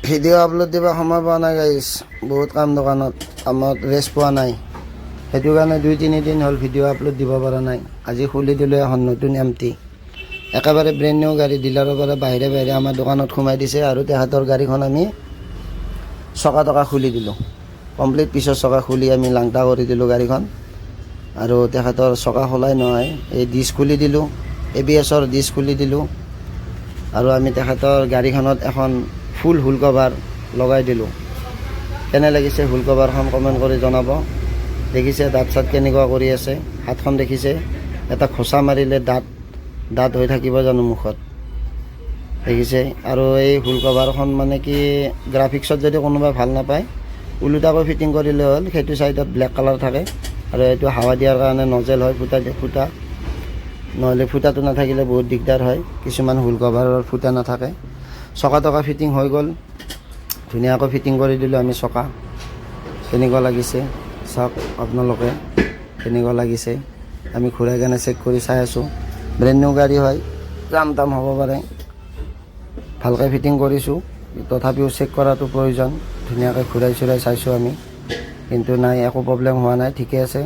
Video' upload দিব সময় পোৱা নাই গাইছ, বহুত কাম দোকানত, কামত ৰেষ্ট পোৱা নাই, সেইটো কাৰণে 2-3 দিন হ'ল ভিডিঅ' আপলোড দিব পৰা নাই। আজি খুলি দিলোঁ এখন নতুন এমটি, একেবাৰে ব্ৰেণ্ড নিউ গাড়ী, ডিলাৰৰ পৰা বাহিৰে বাহিৰে আমাৰ দোকানত সোমাই দিছে। আৰু তেখেতৰ গাড়ীখন আমি চকা টকা খুলি দিলোঁ, কমপ্লিট পিছৰ চকা খুলি আমি লাংটা কৰি দিলোঁ গাড়ীখন। আৰু তেখেতৰ চকা খোলাই নহয়, এই ডিছ খুলি দিলোঁ, ABS-ৰ ডিছ খুলি দিলোঁ। আৰু আমি তেখেতৰ গাড়ীখনত এখন ফুল হুল কভাৰ লগাই দিলোঁ। কেনে লাগিছে হুল কভাৰখন কমেণ্ট কৰি জনাব। দেখিছে দাঁত চাত কেনেকুৱা কৰি আছে, হাতখন দেখিছে, এটা খোচা মাৰিলে দাঁত হৈ থাকিব জানো মুখত, দেখিছে। আৰু এই হুল কভাৰখন মানে কি গ্ৰাফিক্সত যদি কোনোবাই ভাল নাপায়, ওলোটাকৈ ফিটিং কৰিলে হ'ল। সেইটো ছাইডত ব্লেক কালাৰ থাকে আৰু এইটো হাৱা দিয়াৰ কাৰণে নজেল হয়, ফুটা, নহ'লে ফুটাটো নাথাকিলে বহুত দিগদাৰ হয়। কিছুমান হুল কভাৰৰ ফুটা নাথাকে। চকা টকা ফিটিং হৈ গ'ল, ধুনীয়াকৈ ফিটিং কৰি দিলোঁ আমি চকা। কেনেকুৱা লাগিছে চাওক আপোনালোকে, কেনেকুৱা লাগিছে। আমি ঘূৰাই কেনে চেক কৰি চাই আছোঁ। ব্ৰেণ্ড নিউ গাড়ী হয়, জাম তাম হ'ব পাৰে, ভালকৈ ফিটিং কৰিছোঁ, তথাপিও চেক কৰাটো প্ৰয়োজন। ধুনীয়াকৈ ঘূৰাই চূৰাই চাইছোঁ আমি, কিন্তু নাই, একো প্ৰব্লেম হোৱা নাই, ঠিকে আছে।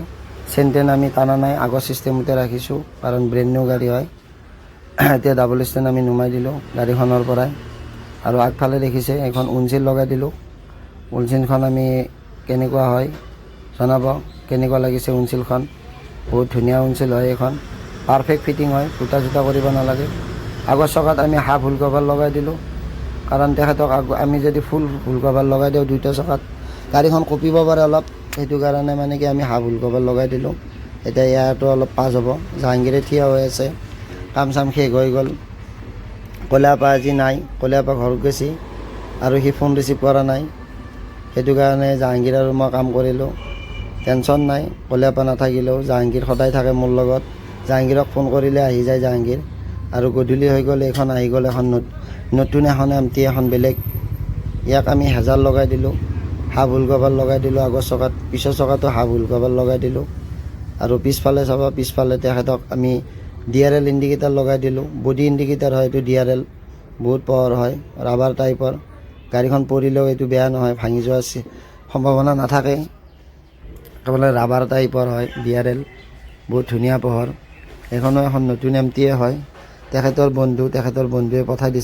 চেইন আমি টানা নাই, আগৰ চিষ্টেমতে ৰাখিছোঁ, কাৰণ ব্ৰেণ্ড নিউ গাড়ী হয়। এতিয়া ডাবল ষ্টেণ্ড আমি নুমাই দিলোঁ গাড়ীখনৰ পৰাই। আৰু আগফালে দেখিছে এখন উইণ্ডশ্বিল্ড লগাই দিলোঁ। উইণ্ডশ্বিল্ডখন আমি কেনেকুৱা হয় জনাব, কেনেকুৱা লাগিছে উইণ্ডশ্বিল্ডখন। বহুত ধুনীয়া উইণ্ডশ্বিল্ড হয় এইখন, পাৰফেক্ট ফিটিং হয়, ফুটা চুটা কৰিব নালাগে। আগৰ চকাত আমি হাফ হুল কভাৰ লগাই দিলোঁ, কাৰণ তেখেতক আমি যদি ফুল হুল কভাৰ লগাই দিওঁ দুইটা চকাত গাড়ীখন কঁপিব পাৰে অলপ, সেইটো কাৰণে মানে কি আমি হাফ হুল কভাৰ লগাই দিলোঁ। এতিয়া ইয়াতো অলপ পাছ হ'ব। জাহাংগীৰে থিয় হৈ আছে, কাম চাম শেষ হৈ গ'ল। কলিয়াপা আজি নাই, কলিয়াপা ঘৰত গৈছে আৰু সি ফোন ৰিচিভ কৰা নাই, সেইটো কাৰণে জাহাংগীৰ আৰু মই কাম কৰিলোঁ। টেনশ্যন নাই, কলিয়াপা নাথাকিলেও জাহাংগীৰ সদায় থাকে মোৰ লগত। জাহাংগীৰক ফোন কৰিলে আহি যায় জাহাংগীৰ। আৰু গধূলি হৈ গ'ল, এইখন আহি গ'ল এখন নতুন এখন এমটি, এখন বেলেগ। ইয়াক আমি হেজাৰ লগাই দিলোঁ, হাফ হুল কভাৰ লগাই দিলোঁ আগৰ চকাত, পিছৰ চকাতো হাফ হুল কভাৰ লগাই দিলোঁ। আৰু পিছফালে চাব, পিছফালে তেখেতক আমি DRL ইণ্ডিকেটাৰ লগাই দিলোঁ। বডি ইণ্ডিকেটাৰ হয় এইটো DRL, বহুত পাৱাৰ হয়, ৰাবাৰ টাইপৰ। গাড়ীখন পৰিলেও এইটো বেয়া নহয়, ভাঙি যোৱাৰ সম্ভাৱনা নাথাকে। একেবাৰে ৰাবাৰ টাইপৰ হয় DRL, বহুত ধুনীয়া পোহৰ। এইখনো এখন নতুন এমটিয়ে হয়, তেখেতৰ বন্ধুৱে পঠাই দিছে।